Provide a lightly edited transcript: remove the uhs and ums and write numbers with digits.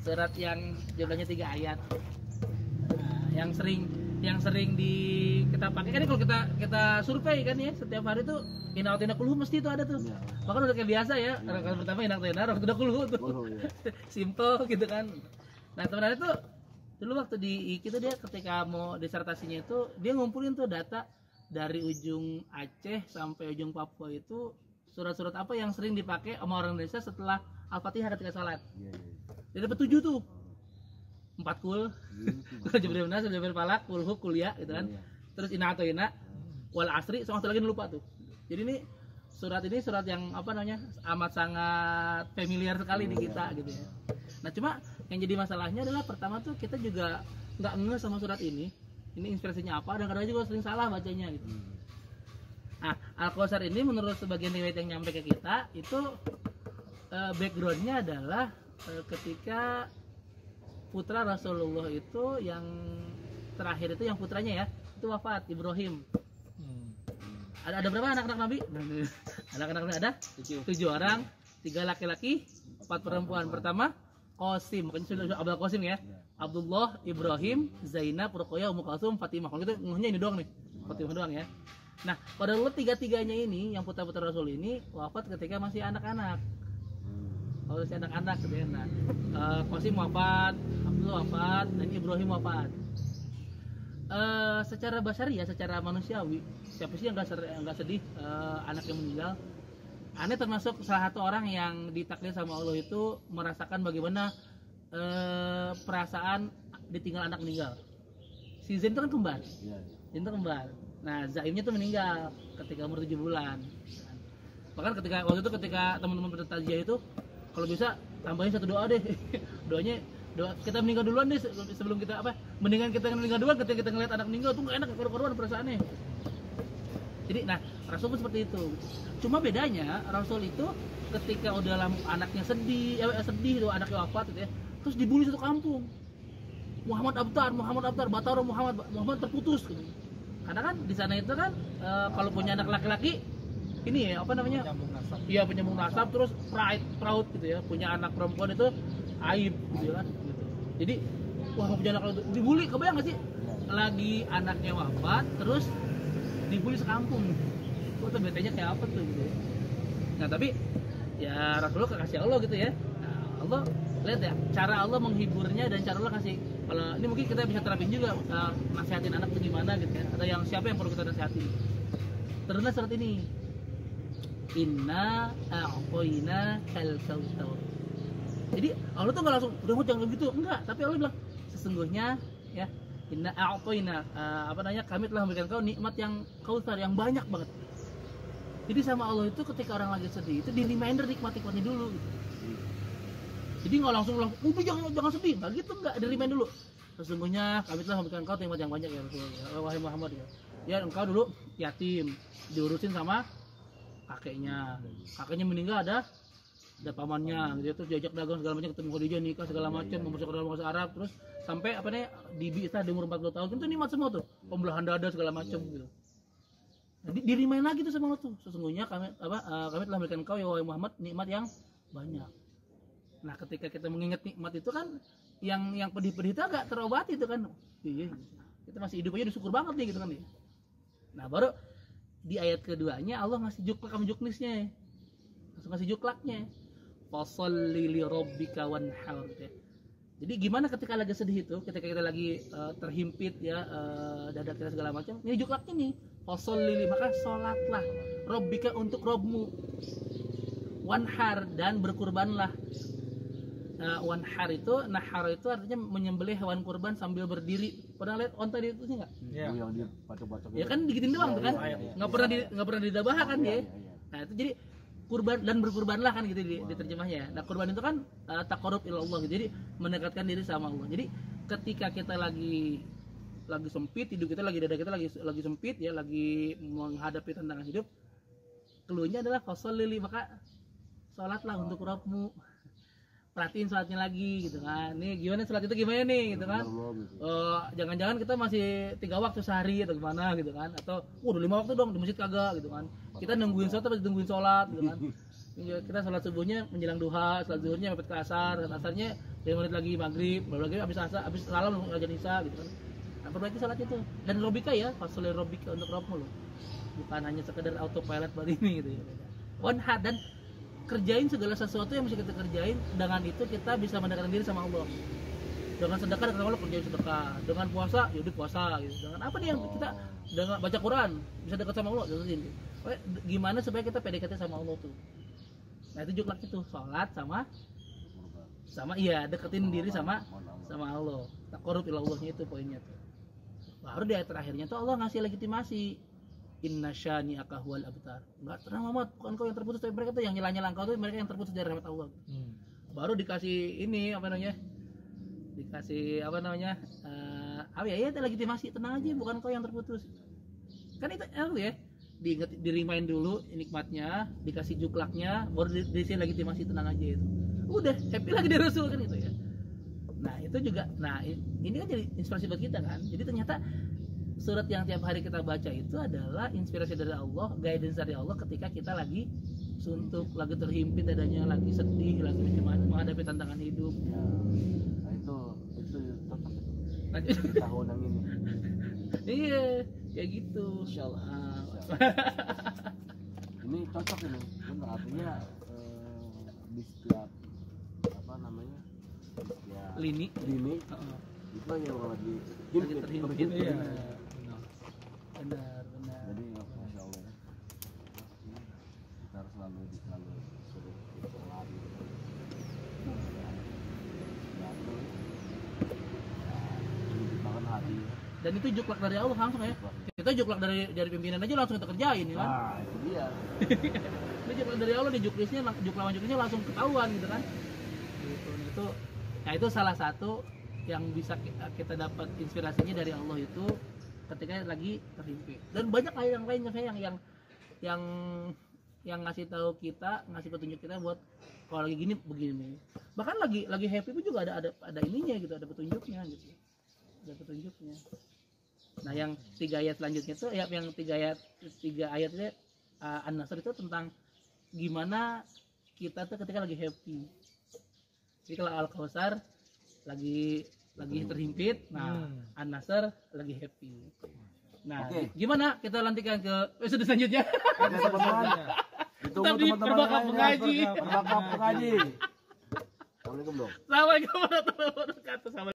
surat yang jumlahnya 3 ayat. Nah, yang sering kita pakai kan kalau kita survei kan ya setiap hari tuh inna atina kulhu mesti itu ada tuh. Iya. Bahkan udah kayak biasa ya. Rakaat pertama inna atina, rakaat kedua kulhu tuh. Iya. Simple gitu kan. Nah, sebenarnya tuh dulu waktu di IKI tuh dia ketika mau disertasinya itu dia ngumpulin tuh data dari ujung Aceh sampai ujung Papua itu surat-surat apa yang sering dipakai sama orang Indonesia setelah Al-Fatihah ketika sholat. Iya. Dia dapat 7 tuh. 4 kul, Jibril Nas, Jibril Falak, Kulhu, Kuliah gitu kan. Terus Inna Atoina, Wal Asri, sama satu lagi lupa tuh. Jadi ini surat yang apa namanya amat sangat familiar sekali di kita gitu ya. Nah cuma yang jadi masalahnya adalah pertama tuh kita juga nggak ngeh sama surat ini inspirasinya apa dan kadang juga sering salah bacanya gitu. Nah Al-Kautsar ini menurut sebagian riwayat yang nyampe ke kita itu backgroundnya adalah ketika putra Rasulullah itu yang terakhir itu yang putranya ya itu wafat Ibrahim. Ada berapa anak-anak Nabi? Anak-anak Nabi ada 7 orang, 3 laki-laki, 4 perempuan. Pertama Qasim, makanya sudah Abdul Qasim ya. Abdullah, Ibrahim, Zainab, Ruqayyah, Ummu Kalsum, Fatimah. Kalau itu ngehnya ini doang nih. Fatimah doang ya. Nah, pada lu tiga-tiganya ini yang putra-putra Rasul ini wafat ketika masih anak-anak. Kalau masih anak-anak gitu ya. Nah, Qasim wafat, Abdullah wafat, dan Ibrahim wafat. Secara basari ya, secara manusiawi, siapa sih yang nggak sedih anak yang meninggal? Aneh termasuk salah satu orang yang ditakdir sama Allah itu merasakan bagaimana perasaan ditinggal anak meninggal. Si Zain itu kan kembar, Zain itu kembar. Nah Zaimnya tuh meninggal ketika umur 7 bulan. Bahkan waktu itu ketika teman-teman bertajiyah itu, kalau bisa tambahin satu doa deh, doa kita meninggal duluan deh sebelum kita mendingan kita meninggal duluan ketika kita ngeliat anak meninggal tuh nggak enak karuan perasaannya. Jadi nah Rasul pun seperti itu. Cuma bedanya Rasul itu ketika udah anaknya sedih tuh anaknya wafat gitu ya, terus dibully satu kampung. Muhammad Abtar, Batara Muhammad terputus gitu. Karena kan di sana itu kan kalau punya anak laki-laki ini ya apa namanya? Iya penyambung nasab terus proud gitu ya. Punya anak perempuan itu aib gitu kan. Gitu. Jadi wah punya anak itu dibully, kebayang nggak sih? Lagi anaknya wafat terus dibully sekampung. Kok tuh betenya kayak apa tuh gitu ya. Nah tapi ya Rasulullah kasih Allah gitu ya. Nah Allah lihat ya cara Allah menghiburnya dan cara Allah kasih. Kalau ini mungkin kita bisa terapin juga nasihatin anak tuh gimana gitu ya. Atau yang siapa yang perlu kita nasihatin. Terus surat ini Inna a'toina kal kautsar. Jadi Allah tuh nggak langsung udah jangan gitu, enggak. Tapi Allah bilang sesungguhnya ya Inna a'toina kami telah memberikan kau nikmat yang kautsar yang banyak banget. Jadi sama Allah itu ketika orang lagi sedih itu di reminder nikmat-nikmatnya dulu. Gitu. Jadi nggak langsung bilang udah jangan sedih, nggak gitu nggak di remind dulu. Sesungguhnya kami telah memberikan kau nikmat yang banyak ya Rasulullah. Wahai Muhammad ya. Ya engkau dulu yatim diurusin sama kakeknya meninggal ada pamannya gitu terus diajak dagang segala macam ketemu Khadijah nikah segala macam mempersiapkan dalam bahasa Arab terus sampai di umur 40 tahun itu nikmat semua tuh pembelahan dada segala macam gitu. Jadi dirimain lagi tuh sama Allah tuh sesungguhnya kami telah memberikan kau ya wahai Muhammad nikmat yang banyak. Nah ketika kita mengingat nikmat itu kan yang pedih-pedih itu agak terobati itu kan iya kita masih hidup aja udah syukur banget nih gitu kan ya. Nah baru di ayat keduanya Allah ngasih juklak sama juknisnya langsung ngasih juklaknya fasholli li rabbika wanhar gitu ya. Jadi gimana ketika lagi sedih itu ketika kita lagi terhimpit ya dada kita segala macam ini juklaknya nih fasholli maka sholatlah rabbika untuk Rabbmu wanhar dan berkurbanlah. Wanhar itu nahar itu artinya menyembelih hewan kurban sambil berdiri. Pernah lihat onta di itu sih nggak? Iya. Yang dia patok-patok. Ya kan digitin doang tuh kan? Nggak pernah didabah kan dia. Nah itu jadi kurban dan berkurbanlah kan gitu di terjemahnya. Nah kurban itu kan taqarrub ila Allah gitu. Jadi mendekatkan diri sama Allah. Jadi ketika kita lagi sempit hidup kita dada kita lagi sempit ya lagi menghadapi tantangan hidup, keluarnya adalah fasholli maka sholatlah untuk Rabbmu. Perhatiin sholatnya lagi gitu kan. Nih gimana sholat itu gimana nih gitu kan. Jangan-jangan kita masih 3 waktu sehari atau gimana gitu kan. Atau udah 5 waktu dong di masjid kagak gitu kan. Kita nungguin sholat tapi nungguin sholat gitu kan. Kita sholat subuhnya menjelang duha, sholat zuhurnya mepet ke asar, asarnya 5 menit lagi maghrib, baru lagi habis asar, habis salam ngajar isya gitu kan. Nah, perbaiki sholat itu. Dan robika ya, fasoleh robika untuk robmu loh. Bukan hanya sekedar autopilot buat ini gitu ya. One hard, dan kerjain segala sesuatu yang bisa kita kerjain, dengan itu kita bisa mendekatkan diri sama Allah. Dengan sedekah dengan Allah, kerjain sedekah. Dengan puasa, yaudah puasa gitu. Dengan apa nih yang kita, dengan baca Quran bisa dekat sama Allah, jelasin. Gimana supaya kita PDKT sama Allah tuh. Nah itu juklak itu, sholat sama iya deketin diri sama Allah. Taqarrub ila Allahnya itu poinnya tuh. Baru di ayat terakhirnya tuh Allah ngasih legitimasi. Inna syani'aka huwal abtar. Enggak, tenang Muhammad, bukan kau yang terputus, tapi mereka tuh yang nyela-nyela engkau tuh mereka yang terputus dari rahmat Allah. Baru dikasih ini apa namanya? Dikasih apa namanya? Ya itu legitimasi, tenang aja, bukan kau yang terputus. Kan itu ya. Diingat, dirimain dulu nikmatnya, dikasih juklaknya, baru disini legitimasi, tenang aja itu. Udah happy lagi di Rasul kan itu ya. Nah itu juga, nah ini kan jadi inspirasi buat kita kan. Jadi ternyata surat yang tiap hari kita baca itu adalah inspirasi dari Allah, guidance dari Allah ketika kita lagi suntuk, lagi terhimpit dadanya, lagi sedih, lagi macam-macam menghadapi tantangan hidup. Ya, nah itu cocok itu. Tahun yang ini. Iya, kayak gitu. Insyaallah. Ini cocok ini, benar, artinya di setiap apa namanya, setiap lini itu yang lagi terhimpit. Iya. Benar. Jadi masya Allah, kita harus selalu suruh kita lari. Ini banget hati. Dan itu juklak dari Allah langsung ya. Kita juklak dari pimpinan aja langsung kita kerjain ya kan. Nah, itu dia. Ini juklak dari Allah, di juklisnya langsung ketahuan gitu kan. Gitu. Nah itu salah satu yang bisa kita dapat inspirasinya dari Allah itu ketika lagi terhimpit. Dan banyak yang lainnya yang ngasih tahu kita, ngasih petunjuk kita buat kalau lagi gini begini. Bahkan lagi happy pun juga ada ininya gitu, ada petunjuknya gitu. Ada petunjuknya. Nah, yang 3 ayat selanjutnya itu yang 3 ayatnya An-Nasr itu tentang gimana kita tuh ketika lagi happy. Jadi kalau Al-Kautsar lagi terhimpit, nah An-Nasr lagi happy. Nah, gimana kita lantikan ke episode selanjutnya? Ditunggu teman-teman pengaji. Assalamualaikum dong. Assalamualaikum warahmatullahi wabarakatuh.